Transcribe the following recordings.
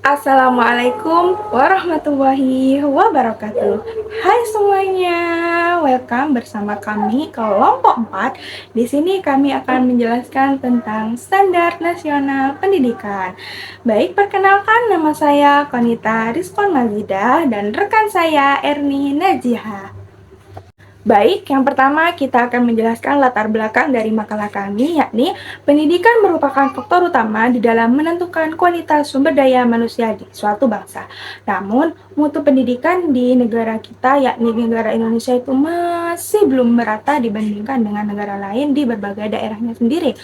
Assalamualaikum warahmatullahi wabarakatuh. Hai semuanya, welcome bersama kami kelompok 4. Di sini kami akan menjelaskan tentang Standar Nasional Pendidikan. Baik, perkenalkan nama saya Konita Rizkon Mazidah dan rekan saya Erni Najiha. Baik, yang pertama kita akan menjelaskan latar belakang dari makalah kami, yakni pendidikan merupakan faktor utama di dalam menentukan kualitas sumber daya manusia di suatu bangsa. Namun, mutu pendidikan di negara kita, yakni negara Indonesia itu masih belum merata dibandingkan dengan negara lain di berbagai daerahnya sendiri.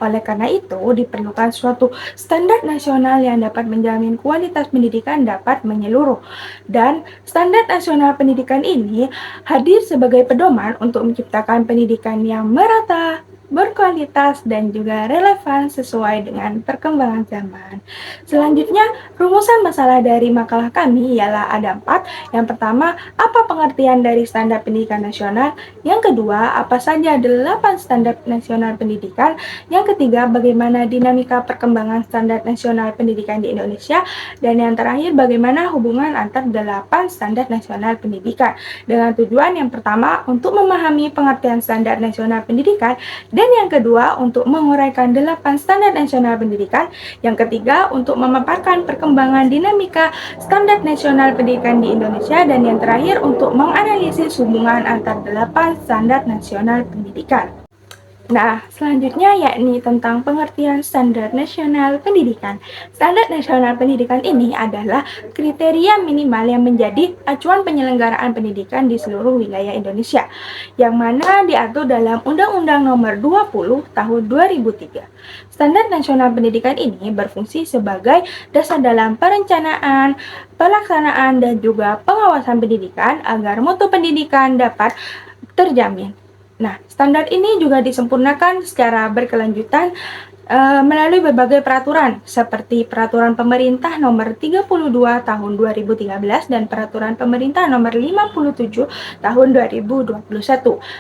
Oleh karena itu, diperlukan suatu standar nasional yang dapat menjamin kualitas pendidikan dapat menyeluruh. Dan standar nasional pendidikan ini hadir sebagai pedoman untuk menciptakan pendidikan yang merata, berkualitas, dan juga relevan sesuai dengan perkembangan zaman. Selanjutnya, rumusan masalah dari makalah kami ialah ada 4. Yang pertama, apa pengertian dari standar pendidikan nasional? Yang kedua, apa saja 8 standar nasional pendidikan? Yang ketiga, bagaimana dinamika perkembangan standar nasional pendidikan di Indonesia? Dan yang terakhir, bagaimana hubungan antar 8 standar nasional pendidikan? Dengan tujuan yang pertama, untuk memahami pengertian standar nasional pendidikan, dan yang kedua, untuk menguraikan 8 standar nasional pendidikan, yang ketiga, untuk memaparkan perkembangan dinamika standar nasional pendidikan di Indonesia, dan yang terakhir, untuk menganalisis hubungan antar 8 standar nasional pendidikan. Nah, selanjutnya yakni tentang pengertian standar nasional pendidikan. Standar nasional pendidikan ini adalah kriteria minimal yang menjadi acuan penyelenggaraan pendidikan di seluruh wilayah Indonesia, yang mana diatur dalam Undang-Undang Nomor 20 Tahun 2003. Standar nasional pendidikan ini berfungsi sebagai dasar dalam perencanaan, pelaksanaan, dan juga pengawasan pendidikan agar mutu pendidikan dapat terjamin. Nah, standar ini juga disempurnakan secara berkelanjutan melalui berbagai peraturan seperti Peraturan Pemerintah Nomor 32 Tahun 2013 dan Peraturan Pemerintah Nomor 57 Tahun 2021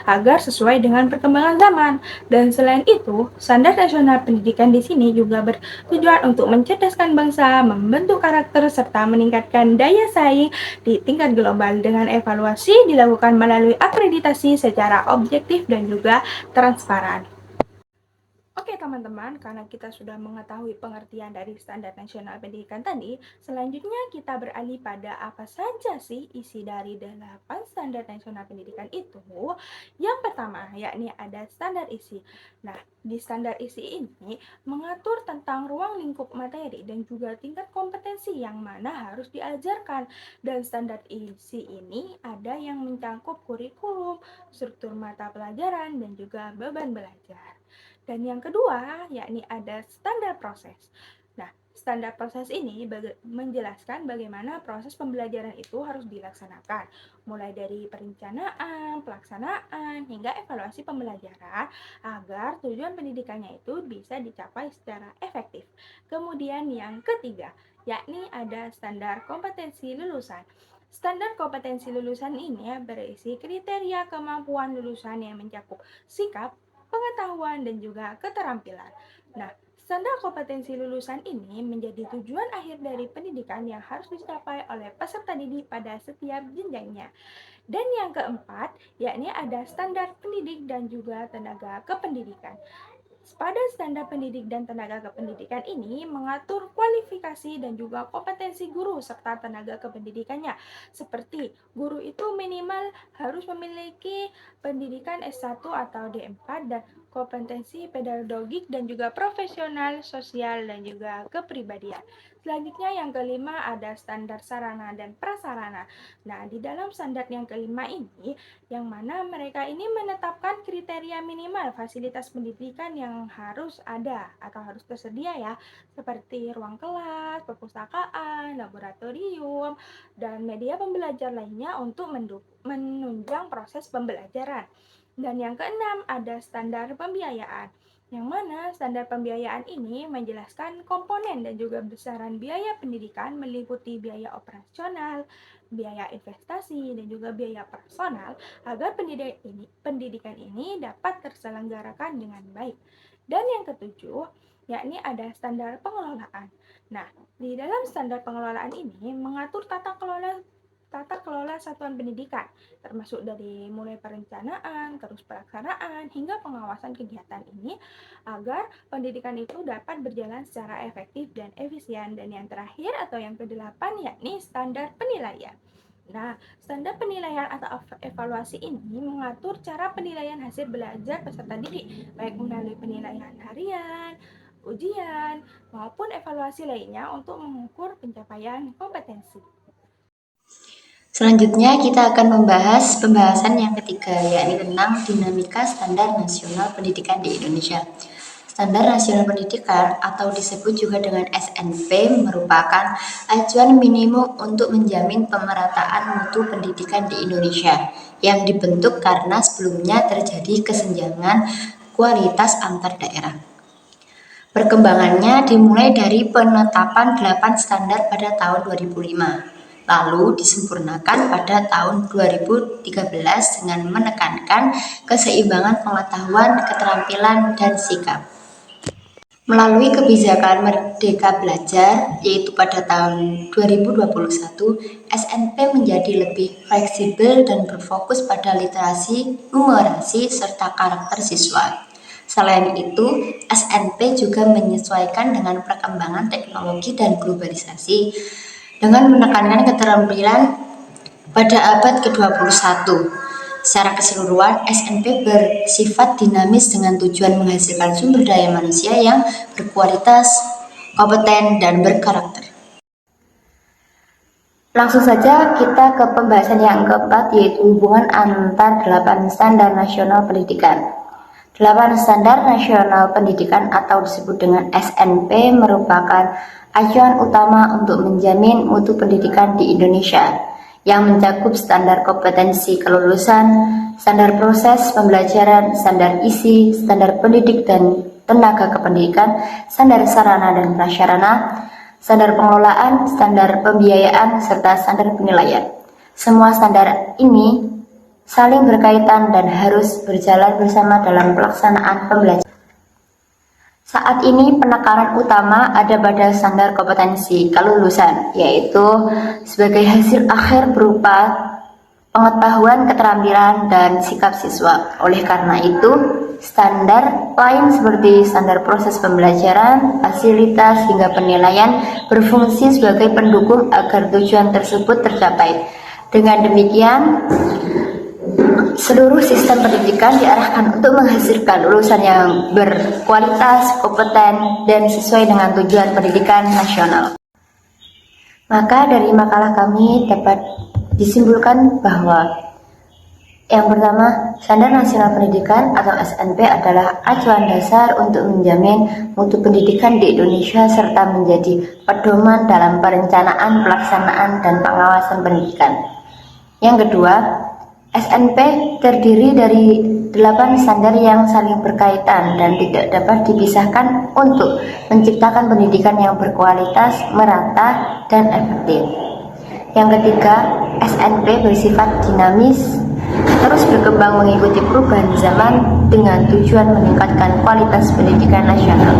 agar sesuai dengan perkembangan zaman. Dan selain itu, standar nasional pendidikan di sini juga bertujuan untuk mencerdaskan bangsa, membentuk karakter serta meningkatkan daya saing di tingkat global dengan evaluasi dilakukan melalui akreditasi secara objektif dan juga transparan. Oke teman-teman, karena kita sudah mengetahui pengertian dari standar nasional pendidikan tadi, selanjutnya kita beralih pada apa saja sih isi dari 8 standar nasional pendidikan itu. Yang pertama, yakni ada standar isi. Nah, di standar isi ini mengatur tentang ruang lingkup materi dan juga tingkat kompetensi yang mana harus diajarkan. Dan standar isi ini ada yang mencakup kurikulum, struktur mata pelajaran, dan juga beban belajar. Dan yang kedua, yakni ada standar proses. Nah, standar proses ini menjelaskan bagaimana proses pembelajaran itu harus dilaksanakan, mulai dari perencanaan, pelaksanaan, hingga evaluasi pembelajaran agar tujuan pendidikannya itu bisa dicapai secara efektif. Kemudian yang ketiga, yakni ada standar kompetensi lulusan. Standar kompetensi lulusan ini berisi kriteria kemampuan lulusan yang mencakup sikap, pengetahuan, dan juga keterampilan. Nah, standar kompetensi lulusan ini menjadi tujuan akhir dari pendidikan yang harus dicapai oleh peserta didik pada setiap jenjangnya. Dan yang keempat, yakni ada standar pendidik dan juga tenaga kependidikan. Pada standar pendidik dan tenaga kependidikan ini mengatur kualifikasi dan juga kompetensi guru serta tenaga kependidikannya. Seperti guru itu minimal harus memiliki pendidikan S1 atau D4 dan kompetensi pedagogik dan juga profesional, sosial, dan juga kepribadian. Selanjutnya yang kelima ada standar sarana dan prasarana. Nah, di dalam standar yang kelima ini, yang mana mereka ini menetapkan kriteria minimal fasilitas pendidikan yang harus ada atau harus tersedia ya, seperti ruang kelas, perpustakaan, laboratorium, dan media pembelajar lainnya untuk menunjang proses pembelajaran. Dan yang keenam ada standar pembiayaan, yang mana standar pembiayaan ini menjelaskan komponen dan juga besaran biaya pendidikan meliputi biaya operasional, biaya investasi, dan juga biaya personal agar pendidikan ini dapat terselenggarakan dengan baik. Dan yang ketujuh, yakni ada standar pengelolaan. Nah, di dalam standar pengelolaan ini mengatur tata kelola satuan pendidikan, termasuk dari mulai perencanaan, terus pelaksanaan, hingga pengawasan kegiatan ini, agar pendidikan itu dapat berjalan secara efektif dan efisien. Dan yang terakhir atau yang kedelapan yakni standar penilaian. Nah, standar penilaian atau evaluasi ini mengatur cara penilaian hasil belajar peserta didik, baik melalui penilaian harian, ujian, maupun evaluasi lainnya untuk mengukur pencapaian kompetensi. Selanjutnya kita akan membahas pembahasan yang ketiga, yakni tentang dinamika standar nasional pendidikan di Indonesia. Standar Nasional Pendidikan atau disebut juga dengan SNP merupakan acuan minimum untuk menjamin pemerataan mutu pendidikan di Indonesia yang dibentuk karena sebelumnya terjadi kesenjangan kualitas antar daerah. Perkembangannya dimulai dari penetapan 8 standar pada tahun 2005, lalu disempurnakan pada tahun 2013 dengan menekankan keseimbangan pengetahuan, keterampilan, dan sikap. Melalui kebijakan Merdeka Belajar, yaitu pada tahun 2021, SNP menjadi lebih fleksibel dan berfokus pada literasi, numerasi, serta karakter siswa. Selain itu, SNP juga menyesuaikan dengan perkembangan teknologi dan globalisasi dengan menekankan keterampilan pada abad ke-21. Secara keseluruhan, SNP bersifat dinamis dengan tujuan menghasilkan sumber daya manusia yang berkualitas, kompeten, dan berkarakter. Langsung saja kita ke pembahasan yang keempat, yaitu hubungan antar 8 standar nasional pendidikan. 8 standar nasional pendidikan atau disebut dengan SNP merupakan acuan utama untuk menjamin mutu pendidikan di Indonesia yang mencakup standar kompetensi kelulusan, standar proses pembelajaran, standar isi, standar pendidik dan tenaga kependidikan, standar sarana dan prasarana, standar pengelolaan, standar pembiayaan, serta standar penilaian. Semua standar ini saling berkaitan dan harus berjalan bersama dalam pelaksanaan pembelajaran. Saat ini penekanan utama ada pada standar kompetensi kelulusan, yaitu sebagai hasil akhir berupa pengetahuan, keterampilan, dan sikap siswa. Oleh karena itu, standar lain seperti standar proses pembelajaran, fasilitas, hingga penilaian berfungsi sebagai pendukung agar tujuan tersebut tercapai. Dengan demikian, seluruh sistem pendidikan diarahkan untuk menghasilkan lulusan yang berkualitas, kompeten, dan sesuai dengan tujuan pendidikan nasional. Maka dari makalah kami dapat disimpulkan bahwa yang pertama, Standar Nasional Pendidikan atau SNP adalah acuan dasar untuk menjamin mutu pendidikan di Indonesia serta menjadi pedoman dalam perencanaan, pelaksanaan, dan pengawasan pendidikan. Yang kedua, SNP terdiri dari 8 standar yang saling berkaitan dan tidak dapat dipisahkan untuk menciptakan pendidikan yang berkualitas, merata, dan efektif. Yang ketiga, SNP bersifat dinamis, terus berkembang mengikuti perubahan zaman dengan tujuan meningkatkan kualitas pendidikan nasional.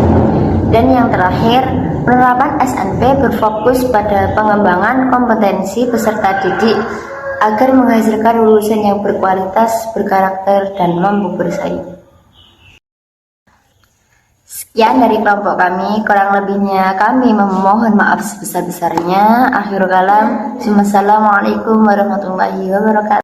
Dan yang terakhir, penerapan SNP berfokus pada pengembangan kompetensi peserta didik agar menghasilkan lulusan yang berkualitas, berkarakter, dan mampu bersaing. Sekian dari kelompok kami, kurang lebihnya kami memohon maaf sebesar-besarnya. Akhirul kalam, wassalamualaikum warahmatullahi wabarakatuh.